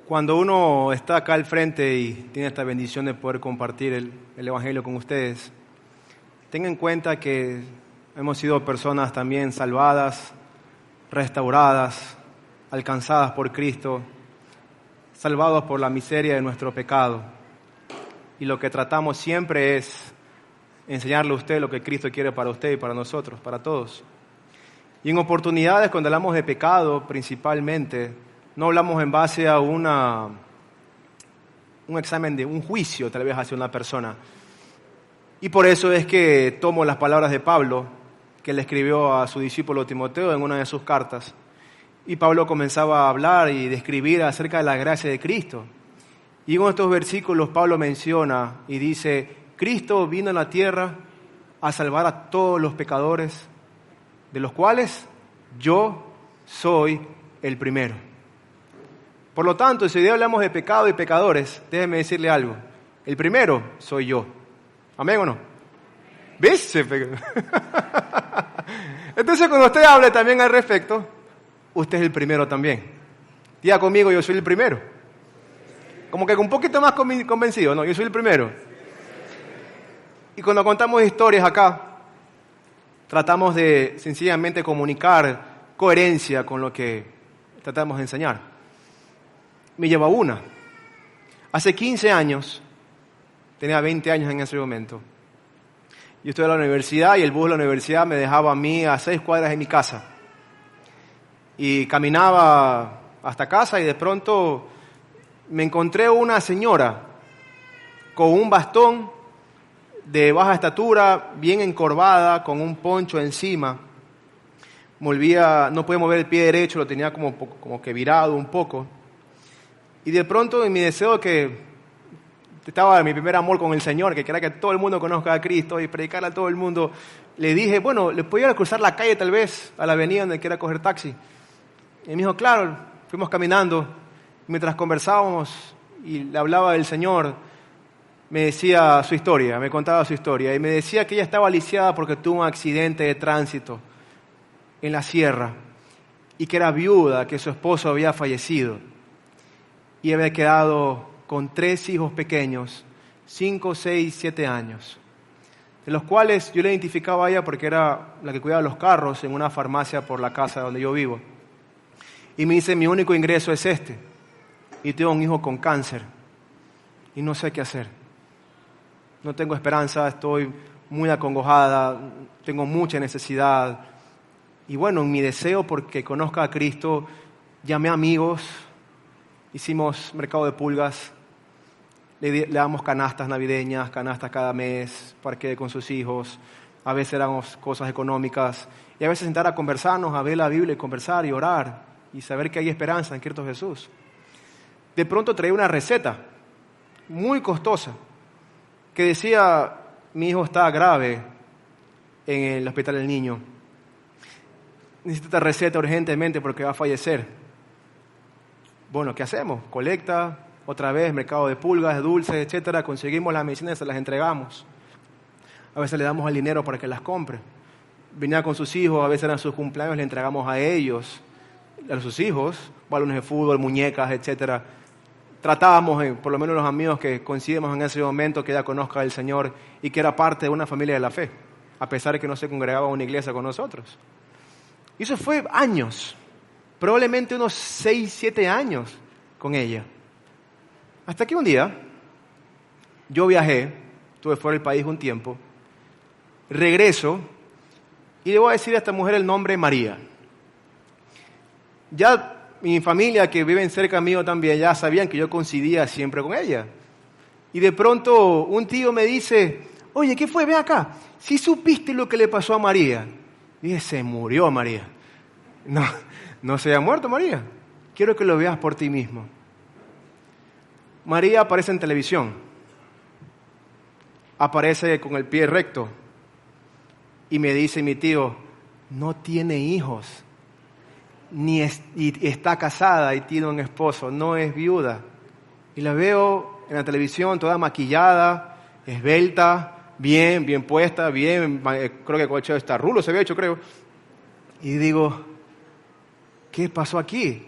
Cuando uno está acá al frente y tiene esta bendición de poder compartir el Evangelio con ustedes, tengan en cuenta que hemos sido personas también salvadas, restauradas, alcanzadas por Cristo, salvados por la miseria de nuestro pecado. Y lo que tratamos siempre es enseñarle a usted lo que Cristo quiere para usted y para nosotros, para todos. Y en oportunidades, cuando hablamos de pecado principalmente, no hablamos en base a un examen de un juicio tal vez hacia una persona. Y por eso es que tomo las palabras de Pablo, que le escribió a su discípulo Timoteo en una de sus cartas. Y Pablo comenzaba a hablar y describir acerca de la gracia de Cristo. Y en estos versículos Pablo menciona y dice: Cristo vino a la tierra a salvar a todos los pecadores, de los cuales yo soy el primero. Por lo tanto, si hoy hablamos de pecado y pecadores, déjeme decirle algo. El primero soy yo. ¿Amén o no? ¿Ves? Entonces, cuando usted hable también al respecto, usted es el primero también. Diga conmigo: yo soy el primero. Como que un poquito más convencido, ¿no? Yo soy el primero. Y cuando contamos historias acá, tratamos de sencillamente comunicar coherencia con lo que tratamos de enseñar. Me lleva una. Hace 15 años, tenía 20 años en ese momento, yo estuve en la universidad y el bus de la universidad me dejaba a mí a 6 cuadras de mi casa. Y caminaba hasta casa y de pronto me encontré una señora con un bastón de baja estatura, bien encorvada, con un poncho encima. No podía mover el pie derecho, lo tenía como que virado un poco. Y de pronto, en mi deseo que estaba mi primer amor con el Señor, que quería que todo el mundo conozca a Cristo y predicarle a todo el mundo, le dije: bueno, ¿le podía cruzar la calle tal vez a la avenida donde quiera coger taxi? Y me dijo: claro. Fuimos caminando. Mientras conversábamos y le hablaba del Señor, me decía su historia, me contaba su historia. Y me decía que ella estaba lisiada porque tuvo un accidente de tránsito en la sierra y que era viuda, que su esposo había fallecido. Y había quedado con 3 hijos pequeños, 5, 6, 7 años, de los cuales yo le identificaba a ella porque era la que cuidaba los carros en una farmacia por la casa donde yo vivo. Y me dice: mi único ingreso es este, y tengo un hijo con cáncer, y no sé qué hacer. No tengo esperanza, estoy muy acongojada, tengo mucha necesidad. Y bueno, en mi deseo porque conozca a Cristo, llamé a amigos, hicimos mercado de pulgas, le damos canastas navideñas, canastas cada mes, parqué con sus hijos, a veces éramos cosas económicas, y a veces sentar a conversarnos, a ver la Biblia y conversar y orar, y saber que hay esperanza en Cristo Jesús. De pronto traía una receta muy costosa, que decía: mi hijo está grave en el hospital del niño, necesita esta receta urgentemente porque va a fallecer. Bueno, ¿qué hacemos? Colecta, otra vez, mercado de pulgas, de dulces, etcétera. Conseguimos las medicinas y se las entregamos. A veces le damos el dinero para que las compre. Venía con sus hijos, a veces eran sus cumpleaños, le entregamos a ellos, a sus hijos, balones de fútbol, muñecas, etcétera. Tratábamos, por lo menos los amigos que coincidimos en ese momento, que ella conozca al Señor y que era parte de una familia de la fe, a pesar de que no se congregaba en una iglesia con nosotros. Y eso fue años. Probablemente unos 6, 7 años con ella. Hasta que un día, yo viajé, estuve fuera del país un tiempo, regreso y le voy a decir a esta mujer el nombre María. Ya mi familia, que viven cerca mío también, ya sabían que yo coincidía siempre con ella. Y de pronto un tío me dice: oye, ¿qué fue? Ven acá. ¿Sí supiste lo que le pasó a María? Y dije: se murió María. No se haya muerto María. Quiero que lo veas por ti mismo. María aparece en televisión. Aparece con el pie recto. Y me dice mi tío: no tiene hijos. Y está casada y tiene un esposo. No es viuda. Y la veo en la televisión toda maquillada, esbelta, bien puesta, creo que con el está rulo se había hecho, creo. Y digo: ¿qué pasó aquí?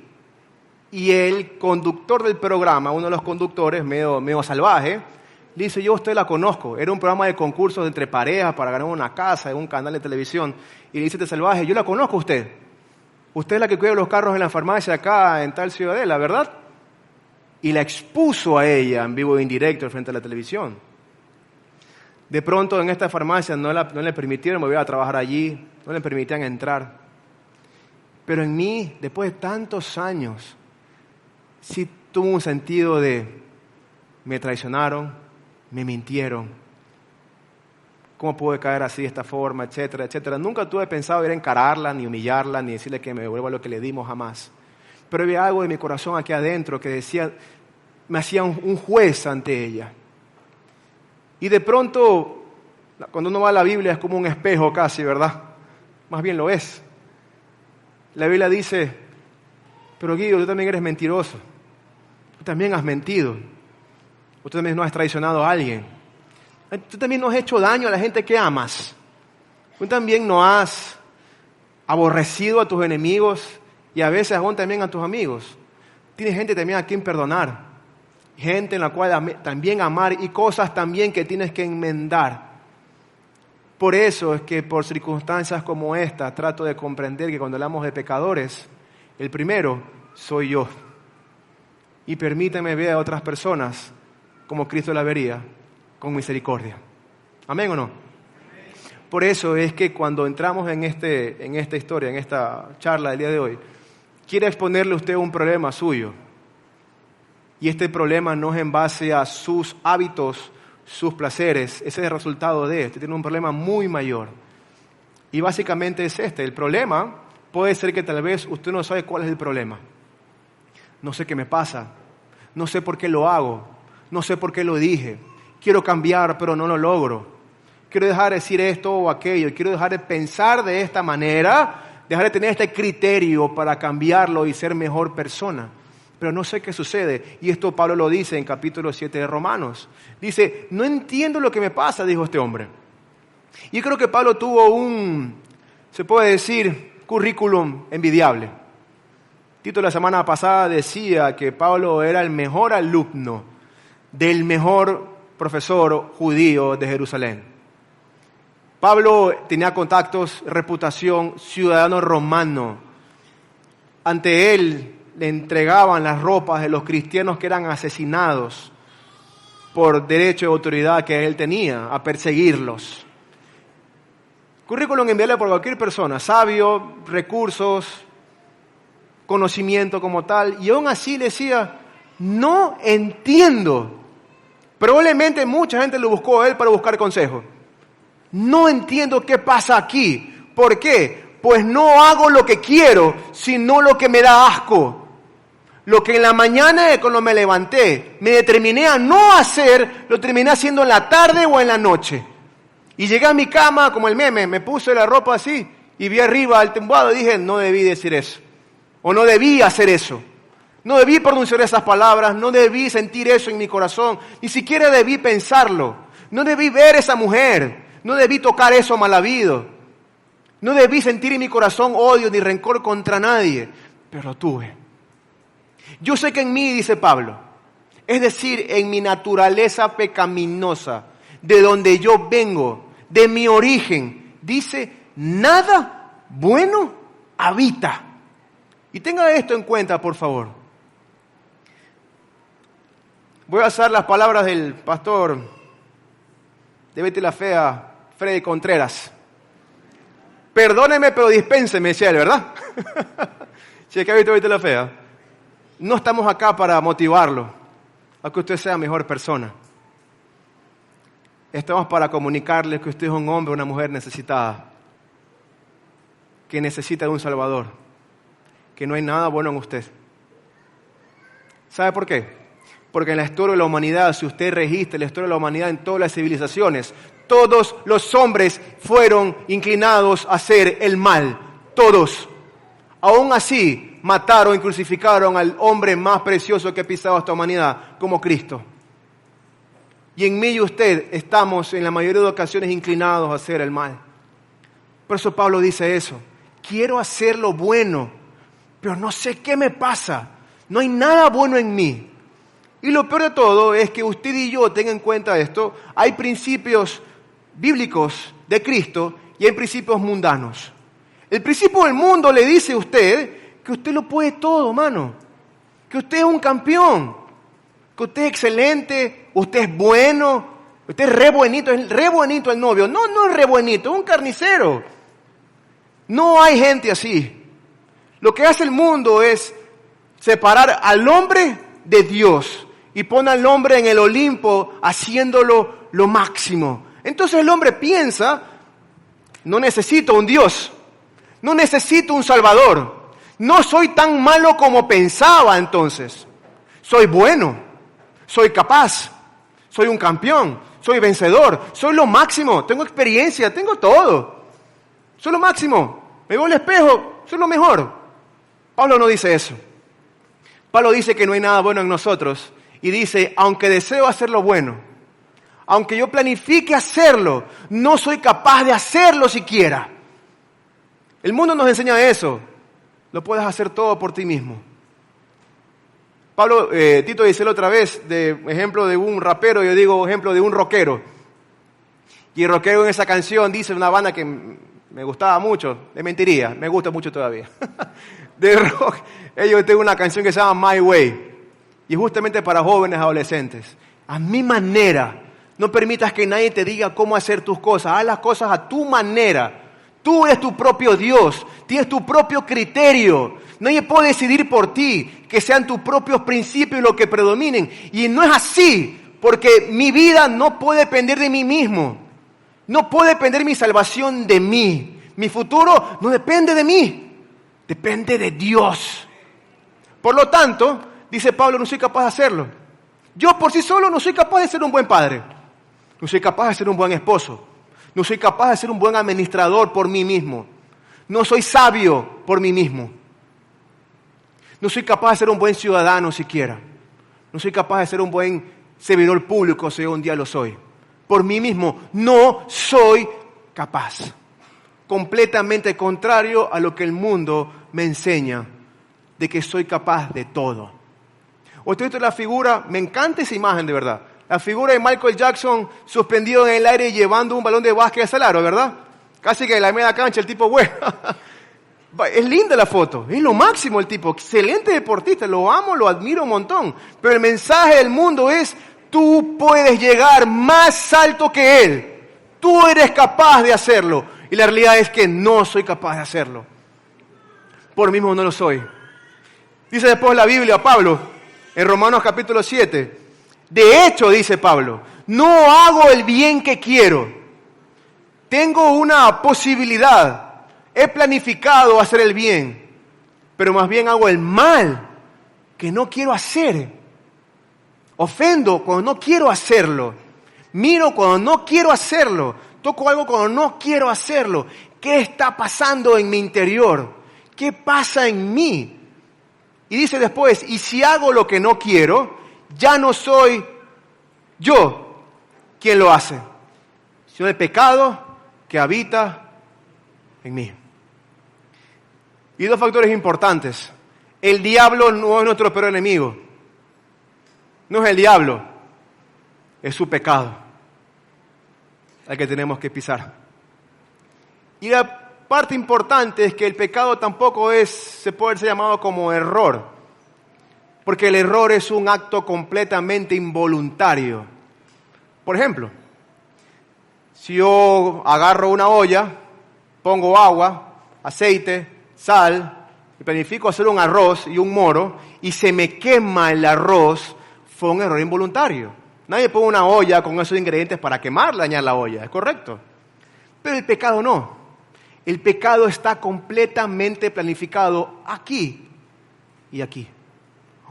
Y el conductor del programa, uno de los conductores, medio salvaje, le dice, yo a usted la conozco. Era un programa de concursos entre parejas para ganar una casa en un canal de televisión. Y le dice este salvaje, yo la conozco a usted. Usted es la que cuida los carros en la farmacia acá en tal ciudadela, ¿verdad? Y la expuso a ella en vivo e indirecto frente a la televisión. De pronto en esta farmacia no le permitieron volver a trabajar allí, no le permitían entrar. Pero en mí, después de tantos años, sí tuvo un sentido de, me traicionaron, me mintieron, ¿cómo pude caer así de esta forma, etcétera, etcétera? Nunca tuve pensado ir a encararla, ni humillarla, ni decirle que me devuelva lo que le dimos, jamás. Pero había algo de mi corazón aquí adentro que decía, me hacía un juez ante ella. Y de pronto, cuando uno va a la Biblia es como un espejo casi, ¿verdad? Más bien lo es. La Biblia dice, pero Guido, tú también eres mentiroso. Tú también has mentido. Tú también no has traicionado a alguien. Tú también no has hecho daño a la gente que amas. Tú también no has aborrecido a tus enemigos y a veces aún también a tus amigos. Tienes gente también a quien perdonar. Gente en la cual también amar y cosas también que tienes que enmendar. Por eso es que por circunstancias como esta trato de comprender que cuando hablamos de pecadores, el primero soy yo. Y permíteme ver a otras personas como Cristo la vería, con misericordia. ¿Amén o no? Por eso es que cuando entramos en esta historia, en esta charla del día de hoy, quiero exponerle a usted un problema suyo. Y este problema no es en base a sus hábitos, sus placeres. Ese es el resultado de esto. Tiene un problema muy mayor. Y básicamente es este. El problema puede ser que tal vez usted no sabe cuál es el problema. No sé qué me pasa. No sé por qué lo hago. No sé por qué lo dije. Quiero cambiar, pero no lo logro. Quiero dejar de decir esto o aquello. Quiero dejar de pensar de esta manera. Dejar de tener este criterio para cambiarlo y ser mejor persona. Pero no sé qué sucede. Y esto Pablo lo dice en capítulo 7 de Romanos. Dice, no entiendo lo que me pasa, dijo este hombre. Y creo que Pablo tuvo se puede decir, currículum envidiable. Tito la semana pasada decía que Pablo era el mejor alumno del mejor profesor judío de Jerusalén. Pablo tenía contactos, reputación, ciudadano romano. Ante él le entregaban las ropas de los cristianos que eran asesinados por derecho de autoridad que él tenía a perseguirlos. Currículum enviable por cualquier persona, sabio, recursos, conocimiento como tal, y aún así le decía, no entiendo. Probablemente mucha gente lo buscó a él para buscar consejo. No entiendo qué pasa aquí. ¿Por qué? Pues no hago lo que quiero, sino lo que me da asco. Lo que en la mañana cuando me levanté, me determiné a no hacer, lo terminé haciendo en la tarde o en la noche. Y llegué a mi cama, como el meme, me puse la ropa así y vi arriba al tumbado y dije, no debí decir eso. O no debí hacer eso. No debí pronunciar esas palabras, no debí sentir eso en mi corazón, ni siquiera debí pensarlo. No debí ver esa mujer, no debí tocar eso mal habido. No debí sentir en mi corazón odio ni rencor contra nadie, pero lo tuve. Yo sé que en mí, dice Pablo, es decir, en mi naturaleza pecaminosa, de donde yo vengo, de mi origen, dice, nada bueno habita. Y tenga esto en cuenta, por favor. Voy a usar las palabras del pastor de Betty la Fea, Freddy Contreras. Perdóneme, pero dispénseme, decía él, ¿verdad? Si es que ha visto Betty la Fea. No estamos acá para motivarlo a que usted sea mejor persona. Estamos para comunicarle que usted es un hombre o una mujer necesitada, que necesita de un Salvador, que no hay nada bueno en usted. ¿Sabe por qué? Porque en la historia de la humanidad, si usted registra la historia de la humanidad en todas las civilizaciones, todos los hombres fueron inclinados a hacer el mal. Todos. Aún así, mataron y crucificaron al hombre más precioso que ha pisado esta humanidad, como Cristo. Y en mí y usted estamos en la mayoría de ocasiones inclinados a hacer el mal. Por eso Pablo dice eso. Quiero hacer lo bueno, pero no sé qué me pasa. No hay nada bueno en mí. Y lo peor de todo es que usted y yo tengan en cuenta esto. Hay principios bíblicos de Cristo y hay principios mundanos. El principio del mundo le dice a usted que usted lo puede todo, mano. Que usted es un campeón. Que usted es excelente, usted es bueno, usted es re buenito el novio. No, no es re buenito, es un carnicero. No hay gente así. Lo que hace el mundo es separar al hombre de Dios y pone al hombre en el Olimpo haciéndolo lo máximo. Entonces el hombre piensa, no necesito un Dios, no necesito un Salvador, no soy tan malo como pensaba entonces. Soy bueno. Soy capaz, soy un campeón, soy vencedor, soy lo máximo, tengo experiencia, tengo todo. Soy lo máximo, me veo al espejo, soy lo mejor. Pablo no dice eso. Pablo dice que no hay nada bueno en nosotros y dice, aunque deseo hacer lo bueno, aunque yo planifique hacerlo, no soy capaz de hacerlo siquiera. El mundo nos enseña eso, lo puedes hacer todo por ti mismo. Pablo, Tito dice la otra vez, de ejemplo de un rapero, yo digo ejemplo de un rockero. Y el rockero en esa canción dice una banda que me gustaba mucho, le mentiría, me gusta mucho todavía. De rock, ellos tienen una canción que se llama My Way. Y justamente para jóvenes adolescentes. A mi manera, no permitas que nadie te diga cómo hacer tus cosas, haz las cosas a tu manera. Tú eres tu propio Dios, tienes tu propio criterio. Nadie puede decidir por ti, que sean tus propios principios los que predominen. Y no es así, porque mi vida no puede depender de mí mismo. No puede depender mi salvación de mí. Mi futuro no depende de mí, depende de Dios. Por lo tanto, dice Pablo, no soy capaz de hacerlo. Yo por sí solo no soy capaz de ser un buen padre. No soy capaz de ser un buen esposo. No soy capaz de ser un buen administrador por mí mismo. No soy sabio por mí mismo. No soy capaz de ser un buen ciudadano siquiera. No soy capaz de ser un buen servidor público si un día lo soy. Por mí mismo no soy capaz. Completamente contrario a lo que el mundo me enseña, de que soy capaz de todo. Usted ha visto la figura, me encanta esa imagen de verdad. La figura de Michael Jackson suspendido en el aire llevando un balón de básquet al aro, ¿verdad? Casi que en la media cancha el tipo vuela. Es linda la foto, es lo máximo el tipo, excelente deportista, lo amo, lo admiro un montón. Pero el mensaje del mundo es, tú puedes llegar más alto que él. Tú eres capaz de hacerlo. Y la realidad es que no soy capaz de hacerlo. Por mí mismo no lo soy. Dice después la Biblia, Pablo, en Romanos capítulo 7, de hecho, dice Pablo, no hago el bien que quiero. Tengo una posibilidad. He planificado hacer el bien, pero más bien hago el mal que no quiero hacer. Ofendo cuando no quiero hacerlo. Miro cuando no quiero hacerlo. Toco algo cuando no quiero hacerlo. ¿Qué está pasando en mi interior? ¿Qué pasa en mí? Y dice después, y si hago lo que no quiero, ya no soy yo quien lo hace, sino el pecado que habita en mí. Y dos factores importantes. El diablo no es nuestro peor enemigo. No es el diablo, es su pecado al que tenemos que pisar. Y la parte importante es que el pecado tampoco se puede ser llamado como error, porque el error es un acto completamente involuntario. Por ejemplo, si yo agarro una olla, pongo agua, aceite, sal, y planifico hacer un arroz y un moro, y se me quema el arroz, fue un error involuntario. Nadie pone una olla con esos ingredientes para quemarla, dañar la olla, ¿es correcto? Pero el pecado no. El pecado está completamente planificado aquí y aquí.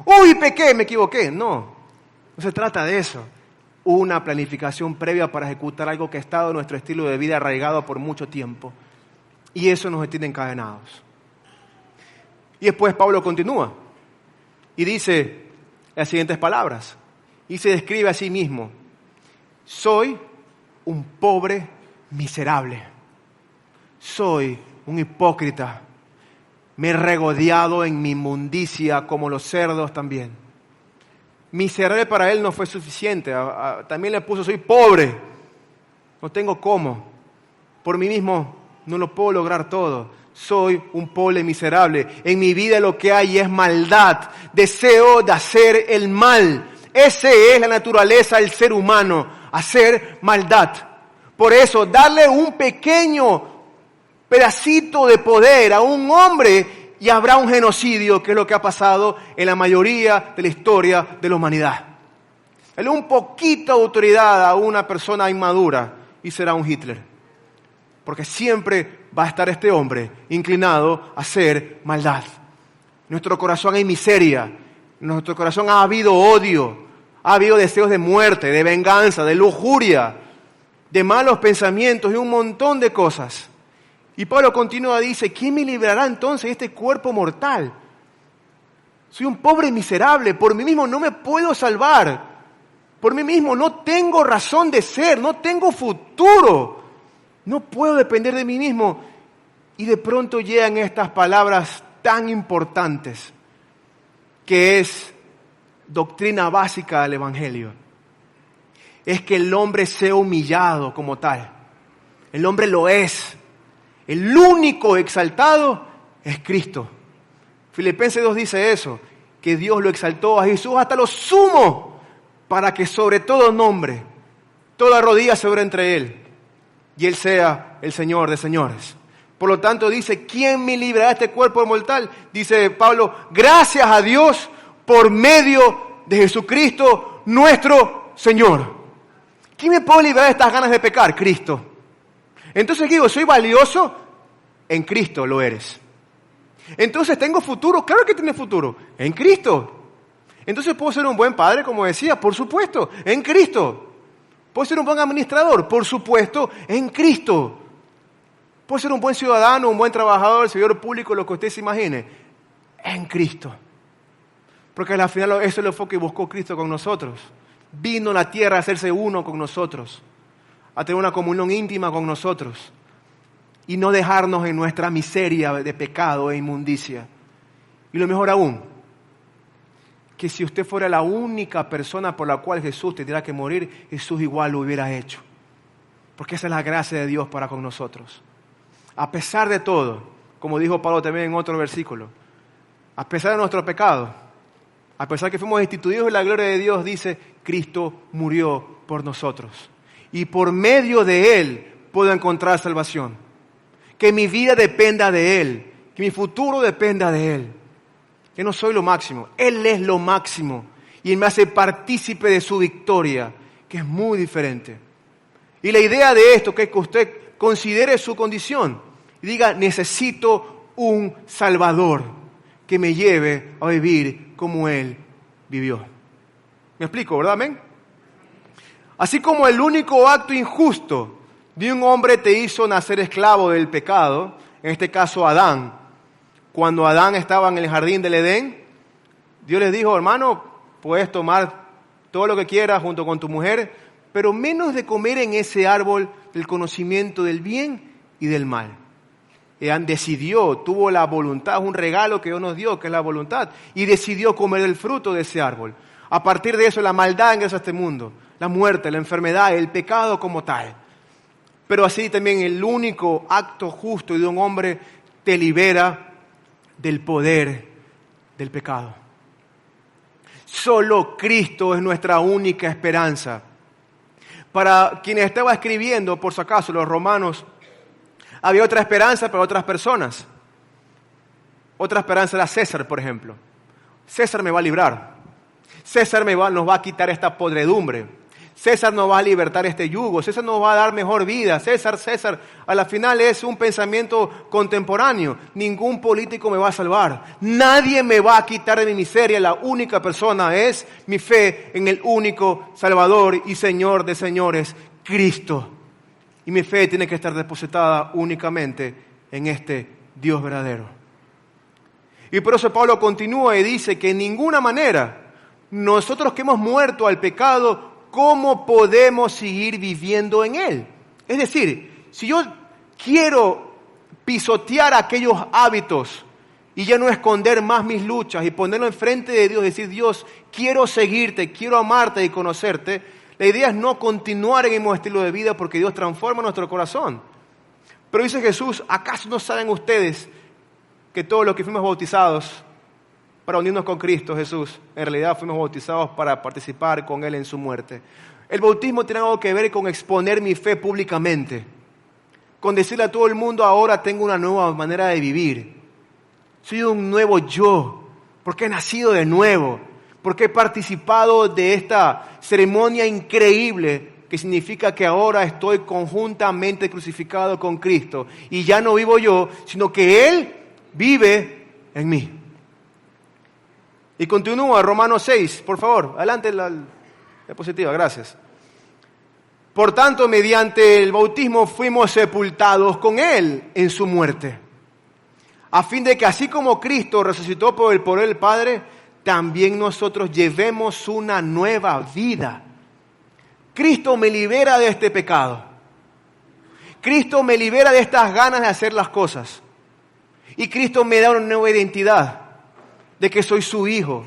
¡Uy, pequé, me equivoqué! No se trata de eso. Una planificación previa para ejecutar algo que ha estado en nuestro estilo de vida arraigado por mucho tiempo. Y eso nos tiene encadenados. Y después Pablo continúa y dice las siguientes palabras. Y se describe a sí mismo. Soy un pobre miserable. Soy un hipócrita. Me he regodeado en mi inmundicia como los cerdos también. Miserable para él no fue suficiente. También le puso, soy pobre. No tengo cómo. Por mí mismo no lo puedo lograr todo. Soy un pobre miserable. En mi vida lo que hay es maldad. Deseo de hacer el mal. Esa es la naturaleza del ser humano. Hacer maldad. Por eso, darle un pequeño pedacito de poder a un hombre y habrá un genocidio, que es lo que ha pasado en la mayoría de la historia de la humanidad. Dale un poquito de autoridad a una persona inmadura y será un Hitler. Porque siempre va a estar este hombre inclinado a hacer maldad. En nuestro corazón hay miseria, en nuestro corazón ha habido odio, ha habido deseos de muerte, de venganza, de lujuria, de malos pensamientos y un montón de cosas. Y Pablo continúa, dice, ¿quién me librará entonces de este cuerpo mortal? Soy un pobre miserable, por mí mismo no me puedo salvar. Por mí mismo no tengo razón de ser, no tengo futuro. No puedo depender de mí mismo. Y de pronto llegan estas palabras tan importantes, que es doctrina básica del Evangelio. Es que el hombre sea humillado como tal. El hombre lo es. El único exaltado es Cristo. Filipenses 2 dice eso, que Dios lo exaltó a Jesús hasta lo sumo, para que sobre todo nombre, toda rodilla se abra entre Él, y Él sea el Señor de señores. Por lo tanto dice, ¿quién me librará de este cuerpo mortal? Dice Pablo, gracias a Dios por medio de Jesucristo nuestro Señor. ¿Quién me puede librar de estas ganas de pecar? Cristo. Entonces digo, ¿soy valioso? En Cristo lo eres. Entonces, ¿tengo futuro? Claro que tienes futuro. En Cristo. Entonces, ¿puedo ser un buen padre, como decía? Por supuesto, en Cristo. ¿Puedo ser un buen administrador? Por supuesto, en Cristo. ¿Puedo ser un buen ciudadano, un buen trabajador, servidor público, lo que usted se imagine? En Cristo. Porque al final eso es lo que buscó Cristo con nosotros. Vino a la tierra a hacerse uno con nosotros, a tener una comunión íntima con nosotros y no dejarnos en nuestra miseria de pecado e inmundicia. Y lo mejor aún, que si usted fuera la única persona por la cual Jesús tendría que morir, Jesús igual lo hubiera hecho. Porque esa es la gracia de Dios para con nosotros. A pesar de todo, como dijo Pablo también en otro versículo, a pesar de nuestro pecado, a pesar que fuimos instituidos en la gloria de Dios, dice, Cristo murió por nosotros. Y por medio de Él puedo encontrar salvación. Que mi vida dependa de Él, que mi futuro dependa de Él. Que no soy lo máximo, Él es lo máximo. Y Él me hace partícipe de su victoria, que es muy diferente. Y la idea de esto es que usted considere su condición y diga, necesito un Salvador que me lleve a vivir como Él vivió. ¿Me explico, verdad, amén? Así como el único acto injusto de un hombre te hizo nacer esclavo del pecado, en este caso Adán, cuando Adán estaba en el jardín del Edén, Dios les dijo, hermano, puedes tomar todo lo que quieras junto con tu mujer, pero menos de comer en ese árbol del conocimiento del bien y del mal. Adán decidió, tuvo la voluntad, un regalo que Dios nos dio, que es la voluntad, y decidió comer el fruto de ese árbol. A partir de eso, la maldad ingresa a este mundo, la muerte, la enfermedad, el pecado como tal. Pero así también el único acto justo de un hombre te libera del poder del pecado. Solo Cristo es nuestra única esperanza. Para quienes estaba escribiendo, por si acaso, los romanos, había otra esperanza para otras personas. Otra esperanza era César, por ejemplo. César me va a librar. César nos va a quitar esta podredumbre. César nos va a libertar este yugo. César nos va a dar mejor vida. César, a la final es un pensamiento contemporáneo. Ningún político me va a salvar. Nadie me va a quitar de mi miseria. La única persona es mi fe en el único Salvador y Señor de señores, Cristo. Y mi fe tiene que estar depositada únicamente en este Dios verdadero. Y por eso Pablo continúa y dice que en ninguna manera nosotros que hemos muerto al pecado, ¿cómo podemos seguir viviendo en él? Es decir, si yo quiero pisotear aquellos hábitos y ya no esconder más mis luchas y ponerlo enfrente de Dios y decir, Dios, quiero seguirte, quiero amarte y conocerte, la idea es no continuar en el mismo estilo de vida porque Dios transforma nuestro corazón. Pero dice Jesús, ¿acaso no saben ustedes que todos los que fuimos bautizados para unirnos con Cristo Jesús, en realidad fuimos bautizados para participar con Él en su muerte? El bautismo tiene algo que ver con exponer mi fe públicamente, con decirle a todo el mundo, ahora tengo una nueva manera de vivir. Soy un nuevo yo, porque he nacido de nuevo, porque he participado de esta ceremonia increíble que significa que ahora estoy conjuntamente crucificado con Cristo y ya no vivo yo, sino que Él vive en mí. Y continúa Romanos 6, por favor, adelante la diapositiva, gracias. Por tanto, mediante el bautismo fuimos sepultados con Él en su muerte, a fin de que así como Cristo resucitó por el poder del Padre, también nosotros llevemos una nueva vida. Cristo me libera de este pecado. Cristo me libera de estas ganas de hacer las cosas. Y Cristo me da una nueva identidad, de que soy su hijo,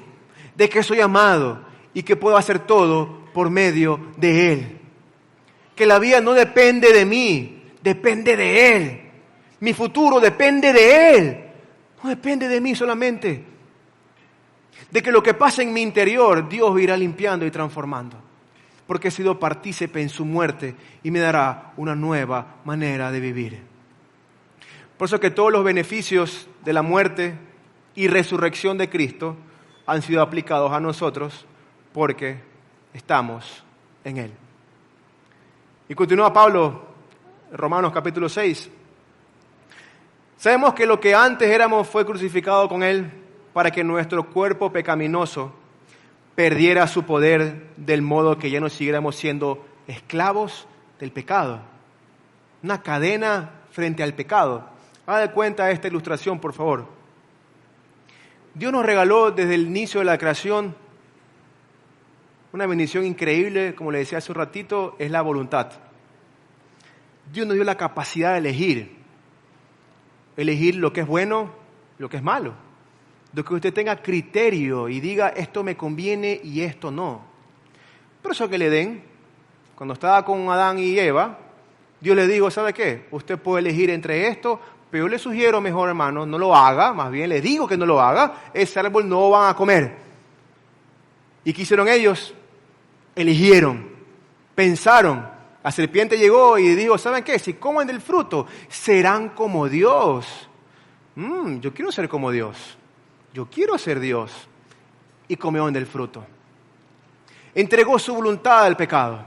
de que soy amado y que puedo hacer todo por medio de Él. Que la vida no depende de mí, depende de Él. Mi futuro depende de Él, no depende de mí solamente. De que lo que pasa en mi interior, Dios irá limpiando y transformando. Porque he sido partícipe en su muerte y me dará una nueva manera de vivir. Por eso que todos los beneficios de la muerte y resurrección de Cristo han sido aplicados a nosotros porque estamos en Él. Y continúa Pablo, Romanos capítulo 6. Sabemos que lo que antes éramos fue crucificado con Él para que nuestro cuerpo pecaminoso perdiera su poder, del modo que ya no siguiéramos siendo esclavos del pecado. Una cadena frente al pecado. Haga de cuenta esta ilustración, por favor. Dios nos regaló desde el inicio de la creación una bendición increíble, como le decía hace un ratito, es la voluntad. Dios nos dio la capacidad de elegir lo que es bueno, lo que es malo. De que usted tenga criterio y diga, esto me conviene y esto no. Por eso que el Edén, cuando estaba con Adán y Eva, Dios le dijo, ¿sabe qué? Usted puede elegir entre esto, pero yo le sugiero, mejor hermano, no lo haga, más bien le digo que no lo haga, ese árbol no van a comer. ¿Y qué hicieron ellos? Eligieron, pensaron. La serpiente llegó y dijo, ¿saben qué? Si comen del fruto, serán como Dios. Yo quiero ser como Dios. Yo quiero ser Dios. Y comieron del fruto. Entregó su voluntad al pecado.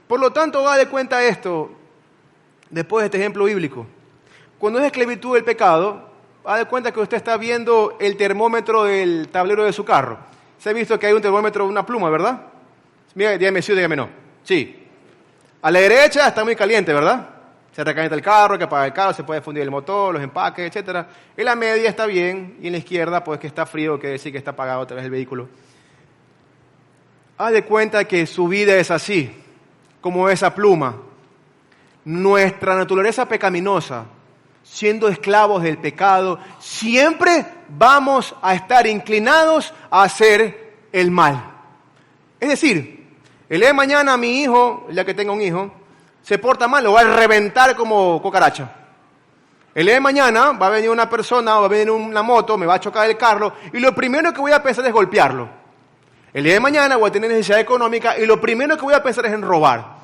Por lo tanto, haga de cuenta esto, después de este ejemplo bíblico. Cuando es esclavitud del pecado, haga de cuenta que usted está viendo el termómetro del tablero de su carro. Se ha visto que hay un termómetro, una pluma, ¿verdad? Mira, dígame sí o dígame no. Sí. A la derecha está muy caliente, ¿verdad? Se recalienta el carro, hay que apagar el carro, se puede fundir el motor, los empaques, etc. En la media está bien y en la izquierda, pues que está frío, quiere decir que está apagado otra vez el vehículo. Haz de cuenta que su vida es así, como esa pluma. Nuestra naturaleza pecaminosa, siendo esclavos del pecado, siempre vamos a estar inclinados a hacer el mal. Es decir, el día de mañana mi hijo, el día que tenga un hijo, se porta mal, lo va a reventar como cucaracha. El día de mañana va a venir una persona, va a venir una moto, me va a chocar el carro, y lo primero que voy a pensar es golpearlo. El día de mañana voy a tener necesidad económica, y lo primero que voy a pensar es en robar,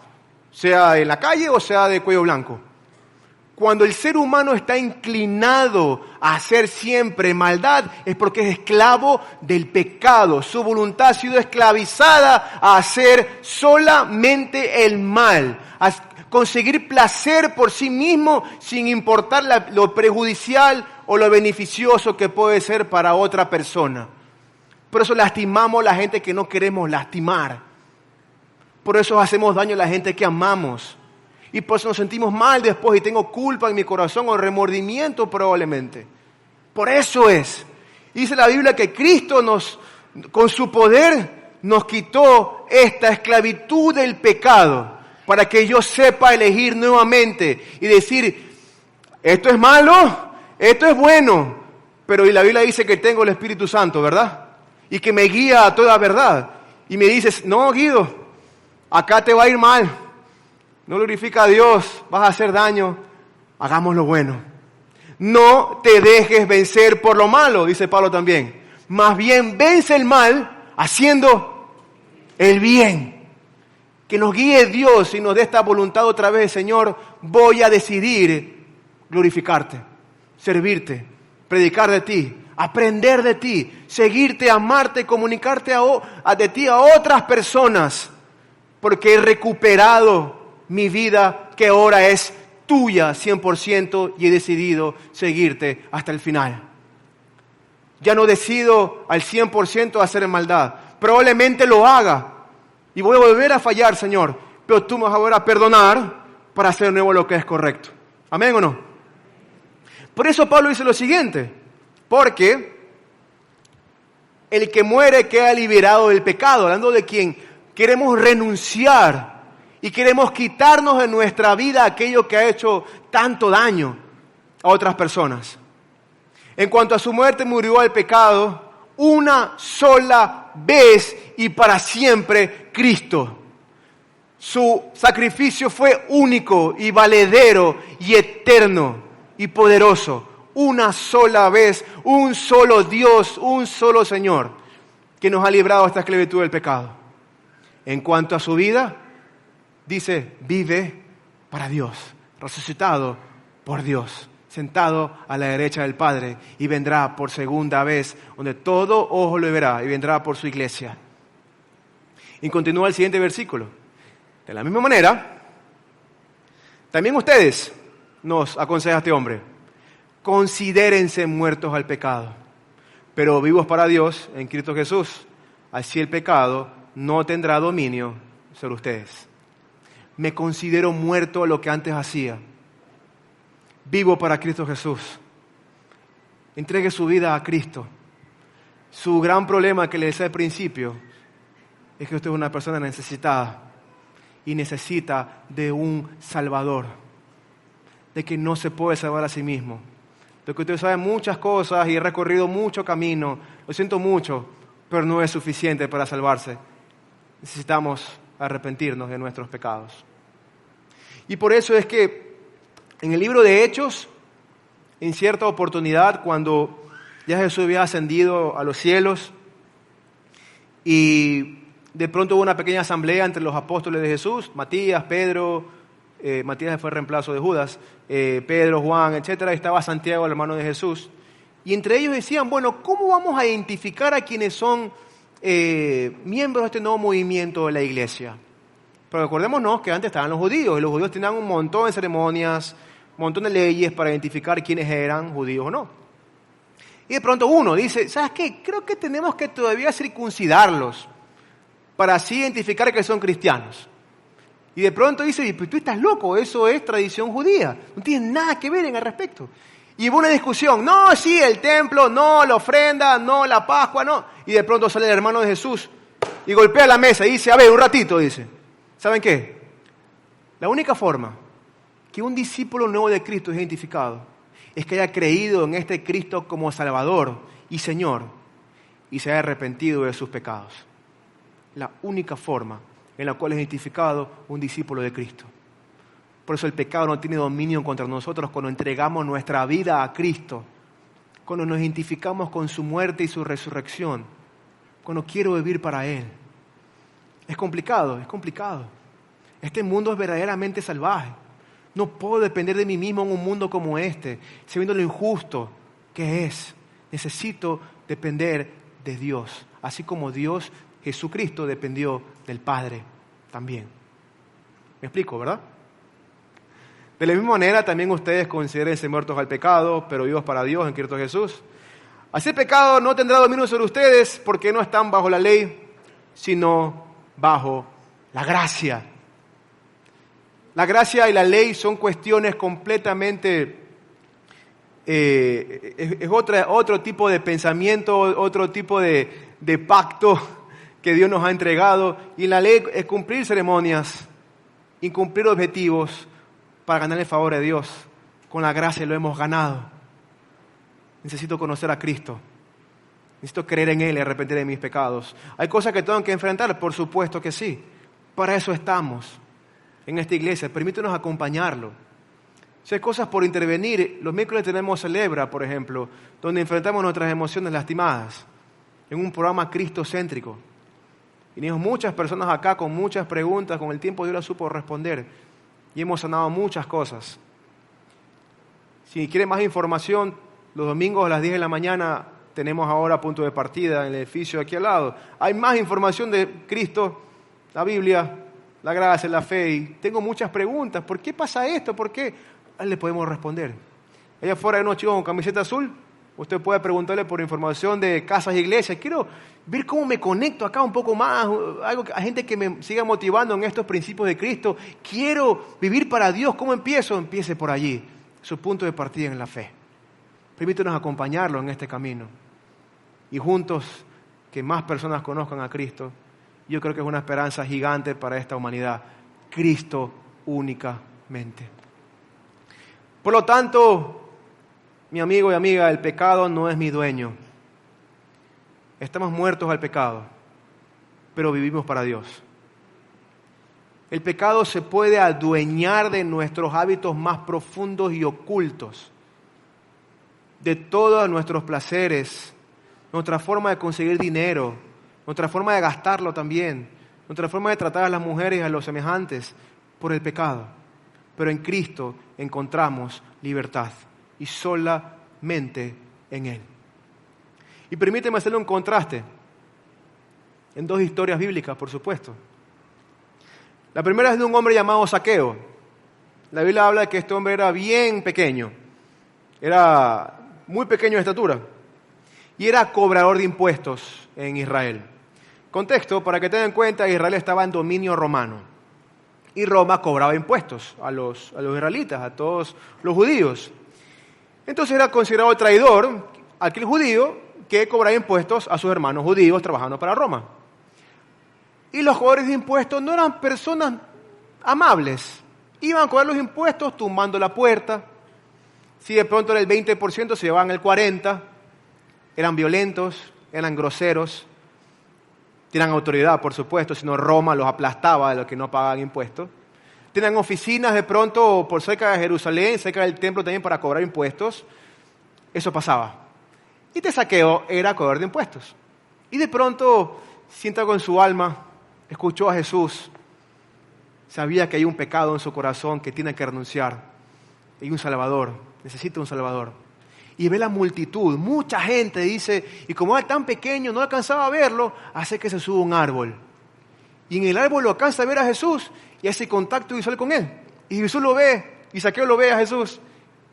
sea en la calle o sea de cuello blanco. Cuando el ser humano está inclinado a hacer siempre maldad, es porque es esclavo del pecado. Su voluntad ha sido esclavizada a hacer solamente el mal, a conseguir placer por sí mismo sin importar lo perjudicial o lo beneficioso que puede ser para otra persona. Por eso lastimamos a la gente que no queremos lastimar. Por eso hacemos daño a la gente que amamos. Y por eso nos sentimos mal después y tengo culpa en mi corazón o remordimiento probablemente. Por eso es. Dice la Biblia que Cristo con su poder nos quitó esta esclavitud del pecado para que yo sepa elegir nuevamente y decir, esto es malo, esto es bueno. pero y la Biblia dice que tengo el Espíritu Santo, ¿verdad? Y que me guía a toda verdad. Y me dices, no, Guido, acá te va a ir mal. No glorifica a Dios, vas a hacer daño. Hagamos lo bueno. No te dejes vencer por lo malo, dice Pablo también. Más bien vence el mal haciendo el bien. Que nos guíe Dios y nos dé esta voluntad otra vez, Señor, voy a decidir glorificarte, servirte, predicar de ti, aprender de ti, seguirte, amarte, comunicarte de ti a otras personas, porque he recuperado mi vida que ahora es tuya 100% y he decidido seguirte hasta el final. Ya no decido al 100% hacer maldad. Probablemente lo haga y voy a volver a fallar, Señor, pero tú me vas a volver a perdonar para hacer de nuevo lo que es correcto. ¿Amén o no? Por eso Pablo dice lo siguiente, porque el que muere queda liberado del pecado, hablando de quien queremos renunciar y queremos quitarnos de nuestra vida aquello que ha hecho tanto daño a otras personas. En cuanto a su muerte, murió al pecado una sola vez y para siempre Cristo. Su sacrificio fue único y valedero y eterno y poderoso. Una sola vez, un solo Dios, un solo Señor que nos ha librado de esta esclavitud del pecado. En cuanto a su vida, dice, vive para Dios, resucitado por Dios, sentado a la derecha del Padre, y vendrá por segunda vez, donde todo ojo lo verá, y vendrá por su iglesia. Y continúa el siguiente versículo. De la misma manera, también ustedes, nos aconseja este hombre, considérense muertos al pecado, pero vivos para Dios en Cristo Jesús. Así el pecado no tendrá dominio sobre ustedes. Me considero muerto a lo que antes hacía. Vivo para Cristo Jesús. Entregue su vida a Cristo. Su gran problema que le decía al principio es que usted es una persona necesitada y necesita de un Salvador. De que no se puede salvar a sí mismo. De que usted sabe muchas cosas y ha recorrido mucho camino. Lo siento mucho, pero no es suficiente para salvarse. Necesitamos arrepentirnos de nuestros pecados. Y por eso es que en el libro de Hechos, en cierta oportunidad, cuando ya Jesús había ascendido a los cielos y de pronto hubo una pequeña asamblea entre los apóstoles de Jesús, Matías, Pedro, Matías fue el reemplazo de Judas, Pedro, Juan, etcétera, estaba Santiago, el hermano de Jesús, y entre ellos decían, bueno, ¿cómo vamos a identificar a quienes son miembros de este nuevo movimiento de la iglesia? Pero recordémonos que antes estaban los judíos, y los judíos tenían un montón de ceremonias, un montón de leyes para identificar quiénes eran judíos o no. Y de pronto uno dice, ¿sabes qué? Creo que tenemos que todavía circuncidarlos para así identificar que son cristianos. Y de pronto dice, pues tú estás loco, eso es tradición judía, no tiene nada que ver en el respecto. Y hubo una discusión, no, sí, el templo, no, la ofrenda, no, la Pascua, no. Y de pronto sale el hermano de Jesús y golpea la mesa y dice, a ver, un ratito, dice. ¿Saben qué? La única forma que un discípulo nuevo de Cristo es identificado es que haya creído en este Cristo como Salvador y Señor y se haya arrepentido de sus pecados. La única forma en la cual es identificado un discípulo de Cristo. Por eso el pecado no tiene dominio contra nosotros cuando entregamos nuestra vida a Cristo, cuando nos identificamos con su muerte y su resurrección, cuando quiero vivir para Él. Es complicado, es complicado. Este mundo es verdaderamente salvaje. No puedo depender de mí mismo en un mundo como este, sabiendo lo injusto que es. Necesito depender de Dios, así como Dios, Jesucristo, dependió del Padre también. ¿Me explico, verdad? De la misma manera, también ustedes considérense muertos al pecado, pero vivos para Dios en Cristo Jesús. Así el pecado no tendrá dominio sobre ustedes, porque no están bajo la ley, sino bajo la gracia. La gracia y la ley son cuestiones completamente, es otro tipo de pensamiento, otro tipo de pacto que Dios nos ha entregado. Y la ley es cumplir ceremonias, incumplir objetivos para ganar el favor de Dios. Con la gracia lo hemos ganado. Necesito conocer a Cristo. Necesito creer en Él y arrepentir de mis pecados. ¿Hay cosas que tengo que enfrentar? Por supuesto que sí. Para eso estamos en esta iglesia. Permítanos acompañarlo. Si hay cosas por intervenir, los miércoles tenemos Celebra, por ejemplo, donde enfrentamos nuestras emociones lastimadas, en un programa cristocéntrico. Y tenemos muchas personas acá con muchas preguntas, con el tiempo Dios las supo responder, y hemos sanado muchas cosas. Si quiere más información, los domingos a las 10 de la mañana tenemos ahora punto de partida en el edificio aquí al lado. Hay más información de Cristo, la Biblia, la gracia, la fe, y tengo muchas preguntas. ¿Por qué pasa esto? ¿Por qué? Le podemos responder. Allá afuera hay unos chicos con camiseta azul. Usted puede preguntarle por información de casas e iglesias. Quiero ver cómo me conecto acá un poco más. A gente que me siga motivando en estos principios de Cristo. Quiero vivir para Dios. ¿Cómo empiezo? Empiece por allí. Su punto de partida en la fe. Permítanos acompañarlo en este camino. Y juntos, que más personas conozcan a Cristo. Yo creo que es una esperanza gigante para esta humanidad. Cristo únicamente. Por lo tanto, mi amigo y amiga, el pecado no es mi dueño. Estamos muertos al pecado, pero vivimos para Dios. El pecado se puede adueñar de nuestros hábitos más profundos y ocultos, de todos nuestros placeres, nuestra forma de conseguir dinero, nuestra forma de gastarlo también, nuestra forma de tratar a las mujeres y a los semejantes, por el pecado. Pero en Cristo encontramos libertad y solamente en Él. Y permíteme hacerle un contraste en dos historias bíblicas, por supuesto. La primera es de un hombre llamado Zaqueo. La Biblia habla de que este hombre era bien pequeño, era muy pequeño de estatura y era cobrador de impuestos en Israel. Contexto, para que tengan en cuenta, Israel estaba en dominio romano. Y Roma cobraba impuestos a los israelitas, a todos los judíos. Entonces era considerado traidor aquel judío que cobraba impuestos a sus hermanos judíos trabajando para Roma. Y los cobradores de impuestos no eran personas amables. Iban a cobrar los impuestos tumbando la puerta. Si de pronto era el 20%, se llevaban el 40%. Eran violentos, eran groseros. Tenían autoridad, por supuesto, si no Roma los aplastaba de los que no pagaban impuestos. Tenían oficinas de pronto por cerca de Jerusalén, cerca del templo también para cobrar impuestos. Eso pasaba. Y Zaqueo era cobrador de impuestos. Y de pronto siente algo en su alma, escuchó a Jesús, sabía que hay un pecado en su corazón que tiene que renunciar. Hay un Salvador, necesita un Salvador. Y ve la multitud, mucha gente, dice, y como era tan pequeño, no alcanzaba a verlo, hace que se suba a un árbol. Y en el árbol lo alcanza a ver a Jesús y hace contacto visual con él. Y Jesús lo ve, y Zaqueo lo ve a Jesús.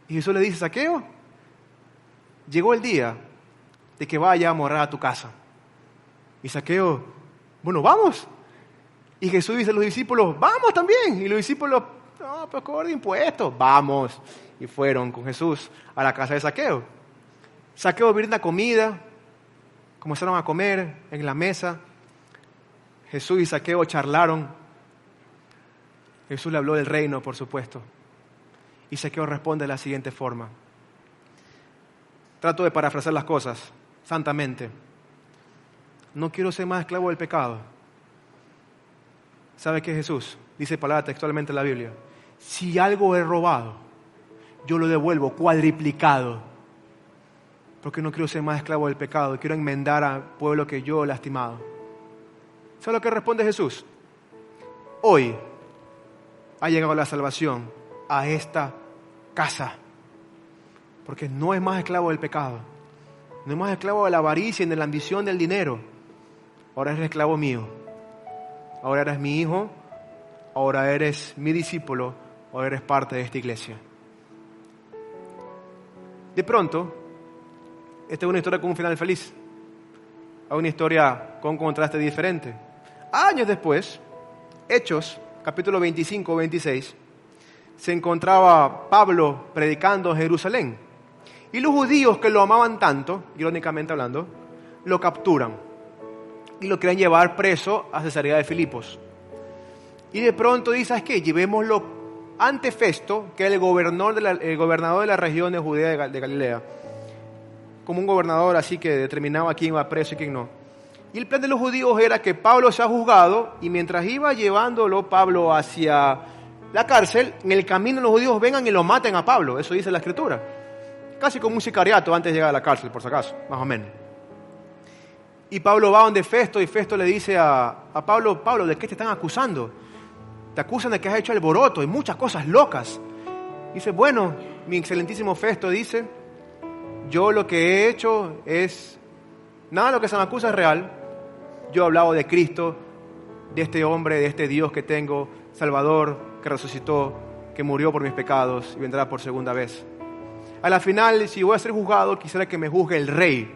Y Jesús le dice, Zaqueo, llegó el día de que vaya a morar a tu casa. Y Zaqueo, bueno, vamos. Y Jesús dice a los discípulos, vamos también. Y los discípulos, no, pero cobrar impuestos, vamos. Y fueron con Jesús a la casa de Zaqueo. Zaqueo brinda comida, comenzaron a comer en la mesa. Jesús y Zaqueo charlaron. Jesús le habló del reino, por supuesto. Y Zaqueo responde de la siguiente forma. Trato de parafrasear las cosas santamente. No quiero ser más esclavo del pecado. ¿Sabe qué Jesús? Dice palabra textualmente en la Biblia. Si algo he robado, yo lo devuelvo cuadriplicado. Porque no quiero ser más esclavo del pecado. Quiero enmendar al pueblo que yo he lastimado. ¿Sabe lo que responde Jesús? Hoy ha llegado la salvación a esta casa. Porque no es más esclavo del pecado. No es más esclavo de la avaricia y de la ambición del dinero. Ahora eres esclavo mío. Ahora eres mi hijo. Ahora eres mi discípulo. Ahora eres parte de esta iglesia. De pronto, esta es una historia con un final feliz. Es una historia con contraste diferente. Años después, Hechos, capítulo 25 26, se encontraba Pablo predicando en Jerusalén. Y los judíos que lo amaban tanto, irónicamente hablando, lo capturan. Y lo quieren llevar preso a Cesarea de Filipos. Y de pronto dice, ¿sabes qué? Llevémoslo ante Festo, que era el gobernador de la región de Judea de Galilea. como un gobernador así que determinaba quién iba preso y quién no. Y el plan de los judíos era que Pablo sea juzgado y mientras iba llevándolo Pablo hacia la cárcel, en el camino los judíos vengan y lo maten a Pablo. Eso dice la Escritura. Casi como un sicariato antes de llegar a la cárcel, por si acaso, más o menos. Y Pablo va donde Festo y Festo le dice a Pablo, Pablo, ¿de qué te están acusando? Te acusan de que has hecho alboroto y muchas cosas locas. Dice, bueno, mi excelentísimo Festo dice, yo lo que he hecho es, nada de lo que se me acusa es real. Yo he hablado de Cristo, de este hombre, de este Dios que tengo, Salvador, que resucitó, que murió por mis pecados y vendrá por segunda vez. A la final, si voy a ser juzgado, quisiera que me juzgue el rey,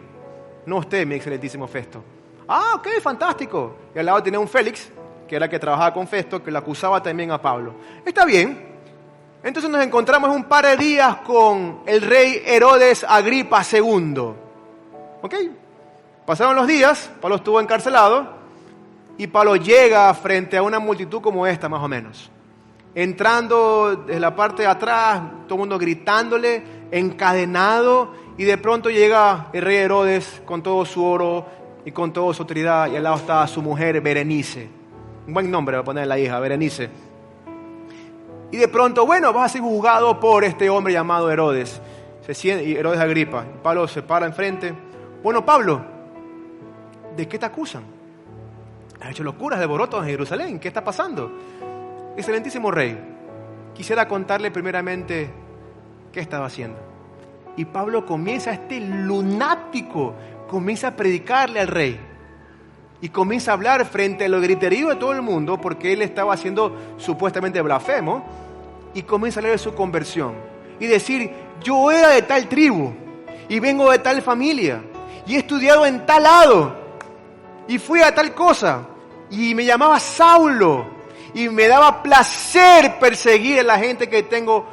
no usted, mi excelentísimo Festo. Ah, ok, fantástico. Y al lado tenía un Félix, que era el que trabajaba con Festo, que lo acusaba también a Pablo. Está bien. Entonces nos encontramos un par de días con el rey Herodes Agripa II. ¿Ok? Pasaron los días, Pablo estuvo encarcelado y Pablo llega frente a una multitud como esta, más o menos. Entrando desde la parte de atrás, todo el mundo gritándole, encadenado, y de pronto llega el rey Herodes con todo su oro y con toda su autoridad, y al lado está su mujer Berenice. Un buen nombre va a poner la hija, Berenice. Y de pronto, bueno, vas a ser juzgado por este hombre llamado Herodes. Y Herodes Agripa. Pablo se para enfrente. Bueno, Pablo, ¿de qué te acusan? ¿Has hecho locuras de alborotos en Jerusalén? ¿Qué está pasando? Excelentísimo rey, quisiera contarle primeramente qué estaba haciendo. Y Pablo comienza, este lunático, comienza a predicarle al rey. Y comienza a hablar frente a los griteríos de todo el mundo, porque él estaba haciendo supuestamente blasfemo, y comienza a hablar de su conversión. Y decir, yo era de tal tribu, y vengo de tal familia, y he estudiado en tal lado, y fui a tal cosa, y me llamaba Saulo, y me daba placer perseguir a la gente que tengo,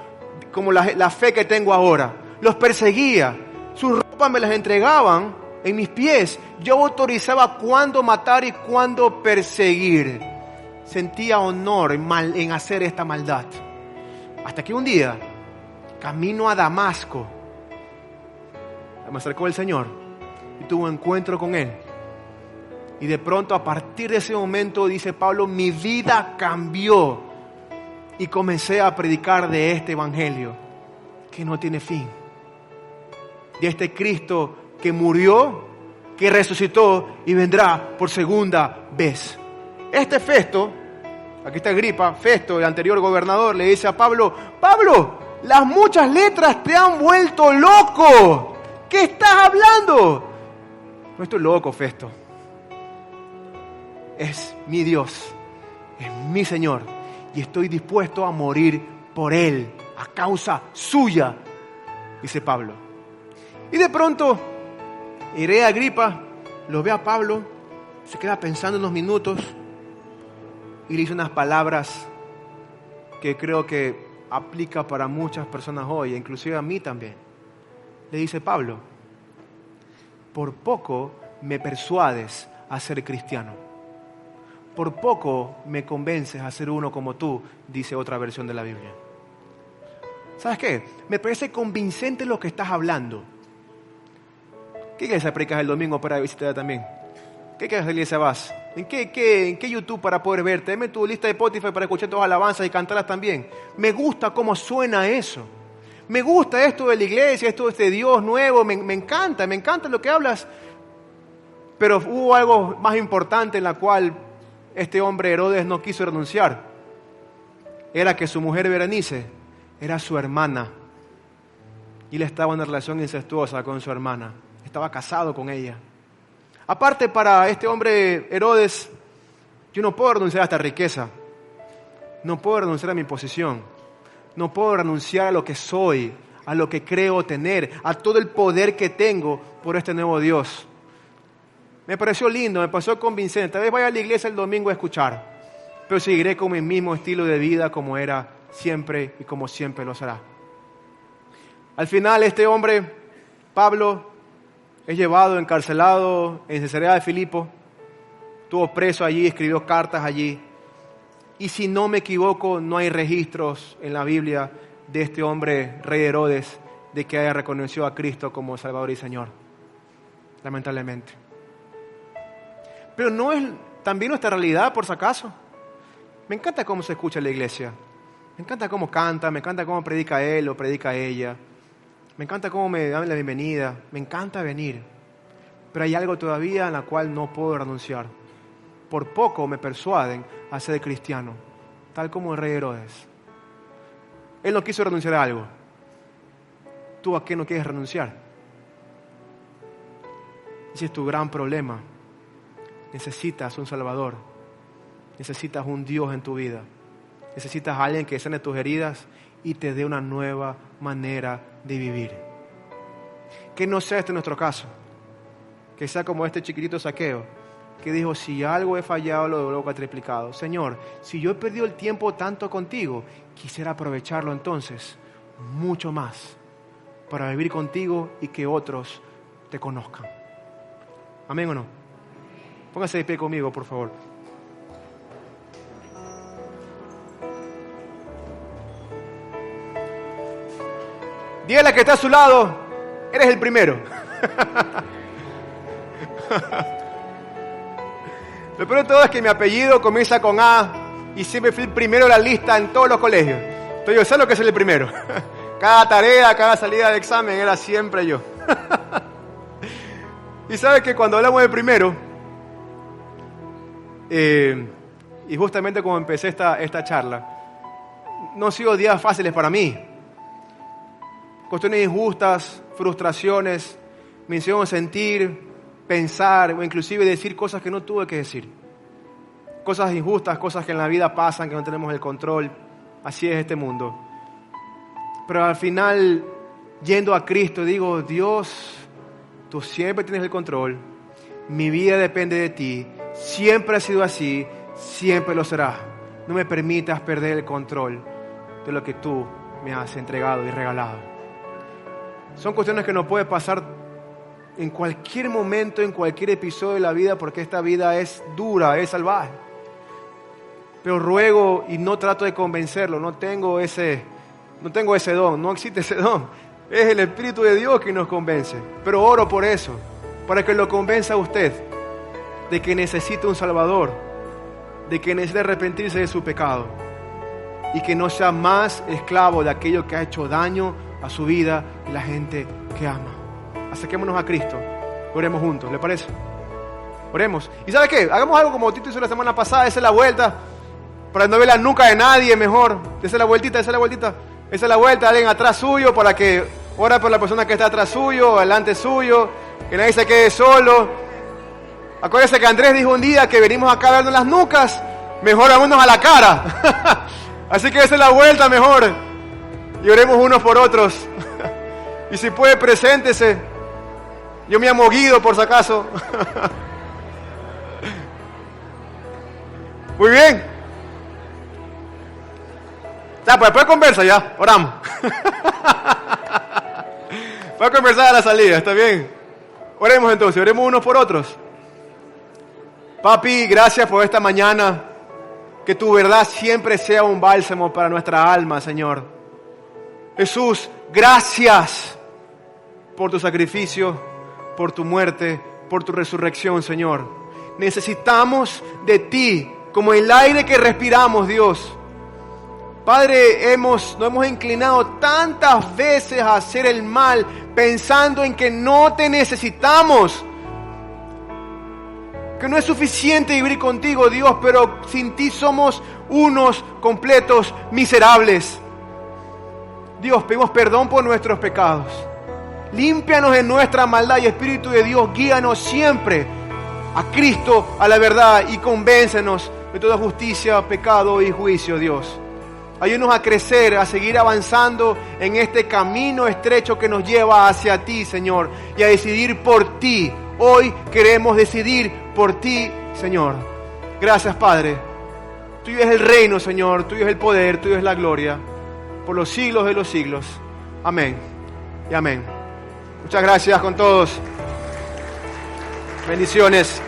como la fe que tengo ahora. Los perseguía, sus ropas me las entregaban en mis pies. Yo autorizaba cuándo matar y cuándo perseguir. Sentía honor en hacer esta maldad. Hasta que un día, camino a Damasco, me acercó el Señor y tuve un encuentro con Él. Y de pronto, a partir de ese momento, dice Pablo, mi vida cambió. Y comencé a predicar de este evangelio que no tiene fin. De este Cristo que murió, que resucitó y vendrá por segunda vez. Este Festo, aquí está Agripa, Festo, el anterior gobernador, le dice a Pablo, Pablo, las muchas letras te han vuelto loco. ¿Qué estás hablando? No estoy loco, Festo. Es mi Dios, es mi Señor, y estoy dispuesto a morir por Él, a causa suya, dice Pablo. Y de pronto, el rey Agripa lo ve a Pablo, se queda pensando unos minutos, y le dice unas palabras que creo que aplica para muchas personas hoy, inclusive a mí también. Le dice, Pablo, por poco me persuades a ser cristiano. Por poco me convences a ser uno como tú, dice otra versión de la Biblia. ¿Sabes qué? Me parece convincente lo que estás hablando. ¿Qué iglesia predicas el domingo para visitar también? ¿Qué iglesia vas? ¿En qué YouTube para poder verte? Dame tu lista de Spotify para escuchar todas las alabanzas y cantarlas también. Me gusta cómo suena eso. Me gusta esto de la iglesia, esto de este Dios nuevo. Me encanta lo que hablas. Pero hubo algo más importante en la cual este hombre Herodes no quiso renunciar. Era que su mujer Berenice era su hermana. Y él estaba en una relación incestuosa con su hermana. Estaba casado con ella. Aparte, para este hombre Herodes, yo no puedo renunciar a esta riqueza. No puedo renunciar a mi posición. No puedo renunciar a lo que soy, a lo que creo tener, a todo el poder que tengo por este nuevo Dios. Me pareció lindo, me pareció convincente. Tal vez vaya a la iglesia el domingo a escuchar, pero seguiré con mi mismo estilo de vida como era siempre y como siempre lo será. Al final, este hombre, Pablo, es llevado, encarcelado en Cesarea de Filipo. Estuvo preso allí, escribió cartas allí. Y si no me equivoco, no hay registros en la Biblia de este hombre, rey Herodes, de que haya reconocido a Cristo como Salvador y Señor. lamentablemente. Pero no es también nuestra realidad, por si acaso. Me encanta cómo se escucha en la iglesia. Me encanta cómo canta, me encanta cómo predica él o predica ella. Me encanta cómo me dan la bienvenida. Me encanta venir. Pero hay algo todavía en la cual no puedo renunciar. Por poco me persuaden a ser cristiano, tal como el rey Herodes. Él no quiso renunciar a algo. ¿Tú a qué no quieres renunciar? Ese es tu gran problema. Necesitas un Salvador. Necesitas un Dios en tu vida. Necesitas a alguien que sane tus heridas y te dé una nueva manera de vivir. Que no sea este nuestro caso. Que sea como este chiquitito Zaqueo, que dijo, si algo he fallado, lo devuelvo cuatriplicado. Señor, si yo he perdido el tiempo tanto contigo, quisiera aprovecharlo entonces mucho más para vivir contigo y que otros te conozcan. ¿Amén o no? Póngase de pie conmigo, por favor. Dígale a la que está a su lado, eres el primero. Lo peor de todo es que mi apellido comienza con A y siempre fui el primero de la lista en todos los colegios. Entonces yo sé lo que es el primero. Cada tarea, cada salida de examen era siempre yo. Y sabes que cuando hablamos de primero, y justamente como empecé esta charla, no han sido días fáciles para mí. Cuestiones injustas, frustraciones, me hicieron sentir, pensar o inclusive decir cosas que no tuve que decir. Cosas injustas, cosas que en la vida pasan, que no tenemos el control. Así es este mundo. Pero al final, yendo a Cristo, digo, Dios, tú siempre tienes el control. Mi vida depende de ti. Siempre ha sido así, siempre lo será. No me permitas perder el control de lo que tú me has entregado y regalado. Son cuestiones que nos puede pasar en cualquier momento, en cualquier episodio de la vida, porque esta vida es dura, es salvaje. Pero ruego y no trato de convencerlo, no tengo ese don, no existe ese don. Es el Espíritu de Dios que nos convence. Pero oro por eso, para que lo convenza a usted de que necesita un Salvador, de que necesita arrepentirse de su pecado y que no sea más esclavo de aquello que ha hecho daño a su vida y la gente que ama. Acerquémonos a Cristo, oremos juntos, ¿le parece? Oremos. ¿Y sabe qué? Hagamos algo como Tito hizo la semana pasada, dése la vuelta, para no ver la nuca de nadie mejor. Dése la vueltita, dése la vuelta, alguien atrás suyo, para que ora por la persona que está atrás suyo, adelante suyo, que nadie se quede solo. Acuérdense que Andrés dijo un día que venimos acá a vernos las nucas, mejor vámonos a la cara. Así que dése la vuelta mejor y oremos unos por otros. Y si puede, preséntese. Yo me llamo Guido, por si acaso. Muy bien. Ya, pues después conversa ya, oramos. Puede conversar a la salida, ¿está bien? Oremos entonces, oremos unos por otros. Papi, gracias por esta mañana. Que tu verdad siempre sea un bálsamo para nuestra alma, Señor. Jesús, gracias por tu sacrificio, por tu muerte, por tu resurrección, Señor. Necesitamos de ti, como el aire que respiramos, Dios. Padre, nos hemos inclinado tantas veces a hacer el mal, pensando en que no te necesitamos, que no es suficiente vivir contigo, Dios, pero sin ti somos unos completos miserables. Dios, pedimos perdón por nuestros pecados. Límpianos de nuestra maldad y Espíritu de Dios, guíanos siempre a Cristo, a la verdad, y convéncenos de toda justicia, pecado y juicio, Dios. Ayúdanos a crecer, a seguir avanzando en este camino estrecho que nos lleva hacia ti, Señor, y a decidir por ti. Hoy queremos decidir por ti, Señor. Gracias, Padre. Tuyo es el reino, Señor. Tuyo es el poder, tuyo es la gloria. Por los siglos de los siglos. Amén y amén. Muchas gracias con todos. Bendiciones.